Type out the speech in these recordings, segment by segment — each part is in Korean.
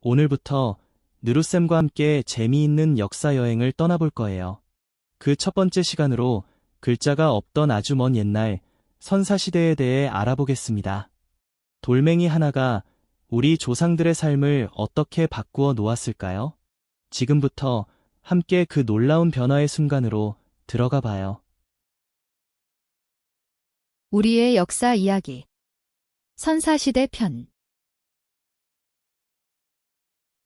오늘부터 느루쌤과 함께 재미있는 역사 여행을 떠나볼 거예요. 그 첫 번째 시간으로 글자가 없던 아주 먼 옛날 선사시대에 대해 알아보겠습니다. 돌멩이 하나가 우리 조상들의 삶을 어떻게 바꾸어 놓았을까요? 지금부터 함께 그 놀라운 변화의 순간으로 들어가 봐요. 우리의 역사 이야기. 선사시대 편.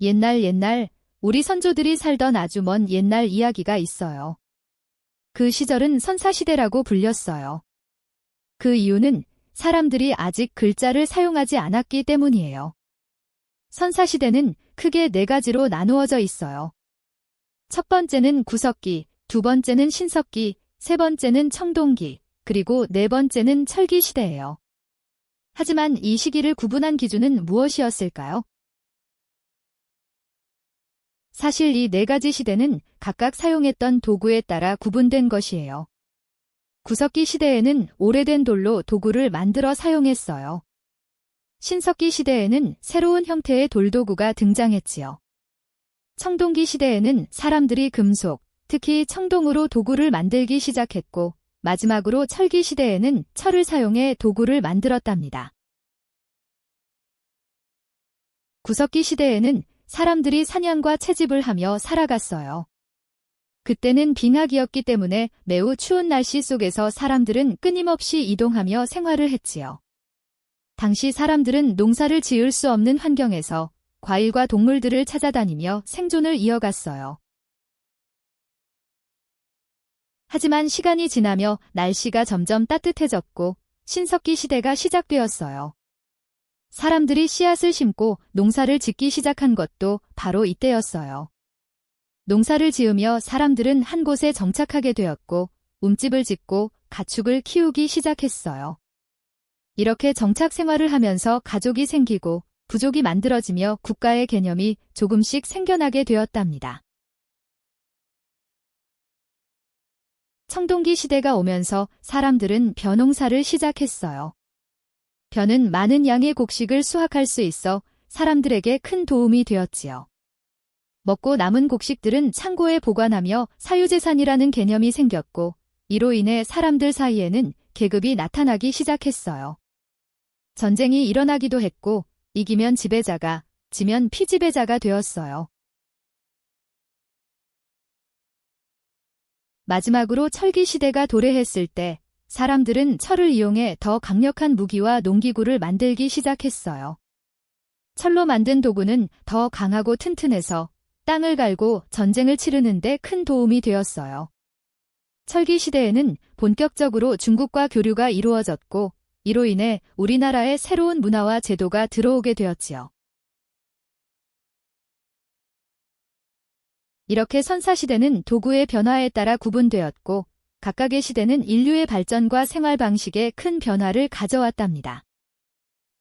옛날 우리 선조들이 살던 아주 먼 옛날 이야기가 있어요. 그 시절은 선사시대라고 불렸어요. 그 이유는 사람들이 아직 글자를 사용하지 않았기 때문이에요. 선사시대는 크게 4가지로 나누어져 있어요. 첫 번째는 구석기, 두 번째는 신석기, 세 번째는 청동기, 그리고 네 번째는 철기시대예요. 하지만 이 시기를 구분한 기준은 무엇이었을까요? 사실 이 4가지 시대는 각각 사용했던 도구에 따라 구분된 것이에요. 구석기 시대에는 오래된 돌로 도구를 만들어 사용했어요. 신석기 시대에는 새로운 형태의 돌도구가 등장했지요. 청동기 시대에는 사람들이 금속, 특히 청동으로 도구를 만들기 시작했고, 마지막으로 철기 시대에는 철을 사용해 도구를 만들었답니다. 구석기 시대에는 사람들이 사냥과 채집을 하며 살아갔어요. 그때는 빙하기였기 때문에 매우 추운 날씨 속에서 사람들은 끊임없이 이동하며 생활을 했지요. 당시 사람들은 농사를 지을 수 없는 환경에서 과일과 동물들을 찾아다니며 생존을 이어갔어요. 하지만 시간이 지나며 날씨가 점점 따뜻해졌고 신석기 시대가 시작되었어요. 사람들이 씨앗을 심고 농사를 짓기 시작한 것도 바로 이때였어요. 농사를 지으며 사람들은 한 곳에 정착하게 되었고 움집을 짓고 가축을 키우기 시작했어요. 이렇게 정착 생활을 하면서 가족이 생기고 부족이 만들어지며 국가의 개념이 조금씩 생겨나게 되었답니다. 청동기 시대가 오면서 사람들은 벼농사를 시작했어요. 벼는 많은 양의 곡식을 수확할 수 있어 사람들에게 큰 도움이 되었지요. 먹고 남은 곡식들은 창고에 보관하며 사유재산이라는 개념이 생겼고, 이로 인해 사람들 사이에는 계급이 나타나기 시작했어요. 전쟁이 일어나기도 했고, 이기면 지배자가, 지면 피지배자가 되었어요. 마지막으로 철기 시대가 도래했을 때 사람들은 철을 이용해 더 강력한 무기와 농기구를 만들기 시작했어요. 철로 만든 도구는 더 강하고 튼튼해서 땅을 갈고 전쟁을 치르는 데 큰 도움이 되었어요. 철기 시대에는 본격적으로 중국과 교류가 이루어졌고, 이로 인해 우리나라에 새로운 문화와 제도가 들어오게 되었지요. 이렇게 선사시대는 도구의 변화에 따라 구분되었고, 각각의 시대는 인류의 발전과 생활 방식에 큰 변화를 가져왔답니다.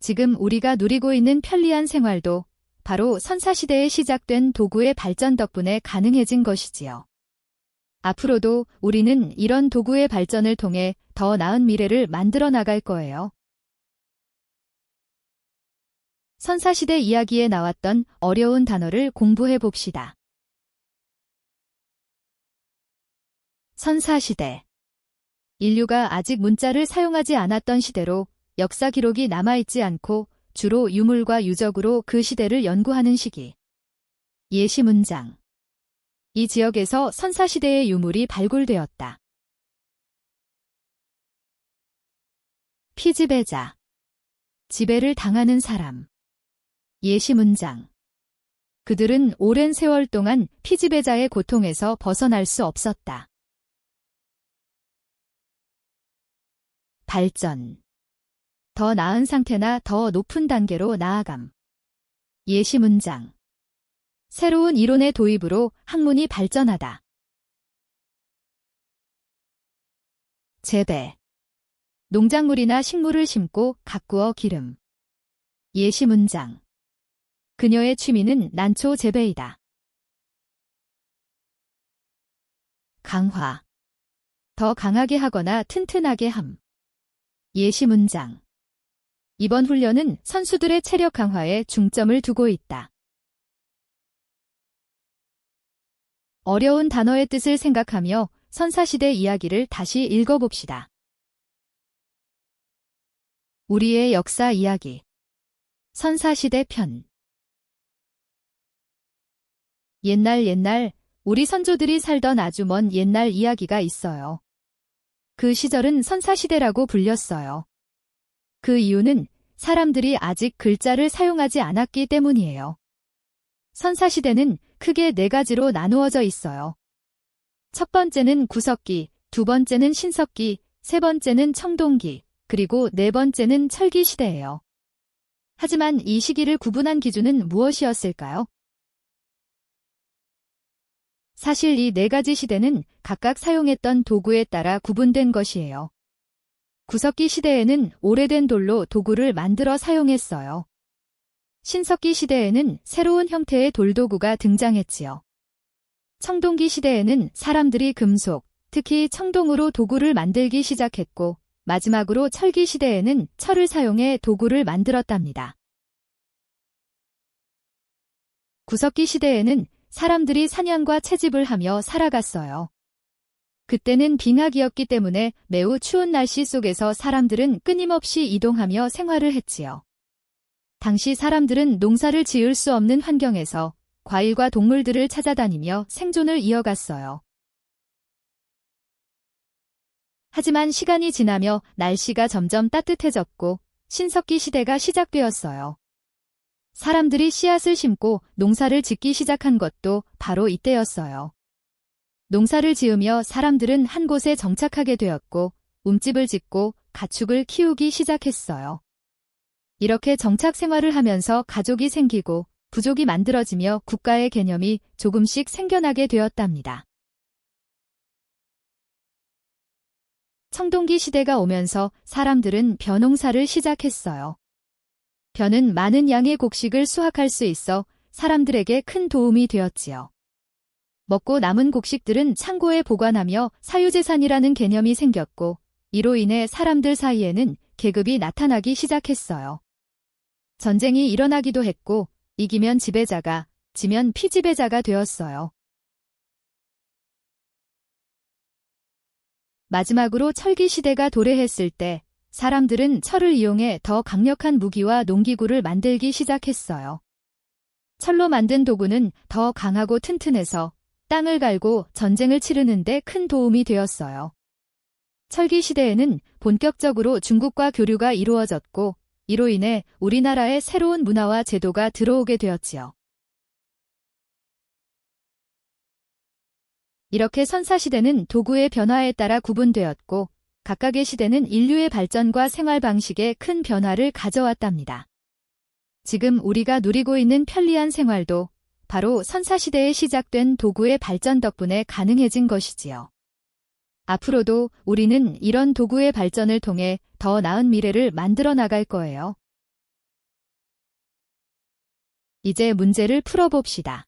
지금 우리가 누리고 있는 편리한 생활도 바로 선사시대에 시작된 도구의 발전 덕분에 가능해진 것이지요. 앞으로도 우리는 이런 도구의 발전을 통해 더 나은 미래를 만들어 나갈 거예요. 선사시대 이야기에 나왔던 어려운 단어를 공부해 봅시다. 선사시대. 인류가 아직 문자를 사용하지 않았던 시대로 역사 기록이 남아있지 않고 주로 유물과 유적으로 그 시대를 연구하는 시기. 예시 문장. 이 지역에서 선사시대의 유물이 발굴되었다. 피지배자. 지배를 당하는 사람. 예시 문장. 그들은 오랜 세월 동안 피지배자의 고통에서 벗어날 수 없었다. 발전. 더 나은 상태나 더 높은 단계로 나아감. 예시 문장. 새로운 이론의 도입으로 학문이 발전하다. 재배. 농작물이나 식물을 심고 가꾸어 기름. 예시 문장. 그녀의 취미는 난초 재배이다. 강화. 더 강하게 하거나 튼튼하게 함. 예시 문장. 이번 훈련은 선수들의 체력 강화에 중점을 두고 있다. 어려운 단어의 뜻을 생각하며 선사시대 이야기를 다시 읽어봅시다. 우리의 역사 이야기. 선사시대 편. 옛날 우리 선조들이 살던 아주 먼 옛날 이야기가 있어요. 그 시절은 선사시대라고 불렸어요. 그 이유는 사람들이 아직 글자를 사용하지 않았기 때문이에요. 선사시대는 크게 4가지로 나누어져 있어요. 첫 번째는 구석기, 두 번째는 신석기, 세 번째는 청동기, 그리고 네 번째는 철기시대예요. 하지만 이 시기를 구분한 기준은 무엇이었을까요? 사실 이 4가지 시대는 각각 사용했던 도구에 따라 구분된 것이에요. 구석기 시대에는 오래된 돌로 도구를 만들어 사용했어요. 신석기 시대에는 새로운 형태의 돌도구가 등장했지요. 청동기 시대에는 사람들이 금속, 특히 청동으로 도구를 만들기 시작했고, 마지막으로 철기 시대에는 철을 사용해 도구를 만들었답니다. 구석기 시대에는 사람들이 사냥과 채집을 하며 살아갔어요. 그때는 빙하기였기 때문에 매우 추운 날씨 속에서 사람들은 끊임없이 이동하며 생활을 했지요. 당시 사람들은 농사를 지을 수 없는 환경에서 과일과 동물들을 찾아다니며 생존을 이어갔어요. 하지만 시간이 지나며 날씨가 점점 따뜻해졌고 신석기 시대가 시작되었어요. 사람들이 씨앗을 심고 농사를 짓기 시작한 것도 바로 이때였어요. 농사를 지으며 사람들은 한 곳에 정착하게 되었고 움집을 짓고 가축을 키우기 시작했어요. 이렇게 정착 생활을 하면서 가족이 생기고 부족이 만들어지며 국가의 개념이 조금씩 생겨나게 되었답니다. 청동기 시대가 오면서 사람들은 벼농사를 시작했어요. 벼는 많은 양의 곡식을 수확할 수 있어 사람들에게 큰 도움이 되었지요. 먹고 남은 곡식들은 창고에 보관하며 사유재산이라는 개념이 생겼고 이로 인해 사람들 사이에는 계급이 나타나기 시작했어요. 전쟁이 일어나기도 했고 이기면 지배자가, 지면 피지배자가 되었어요. 마지막으로 철기 시대가 도래했을 때 사람들은 철을 이용해 더 강력한 무기와 농기구를 만들기 시작했어요. 철로 만든 도구는 더 강하고 튼튼해서 땅을 갈고 전쟁을 치르는 데 큰 도움이 되었어요. 철기 시대에는 본격적으로 중국과 교류가 이루어졌고 이로 인해 우리나라에 새로운 문화와 제도가 들어오게 되었지요. 이렇게 선사시대는 도구의 변화에 따라 구분되었고 각각의 시대는 인류의 발전과 생활 방식에 큰 변화를 가져왔답니다. 지금 우리가 누리고 있는 편리한 생활도 바로 선사시대에 시작된 도구의 발전 덕분에 가능해진 것이지요. 앞으로도 우리는 이런 도구의 발전을 통해 더 나은 미래를 만들어 나갈 거예요. 이제 문제를 풀어봅시다.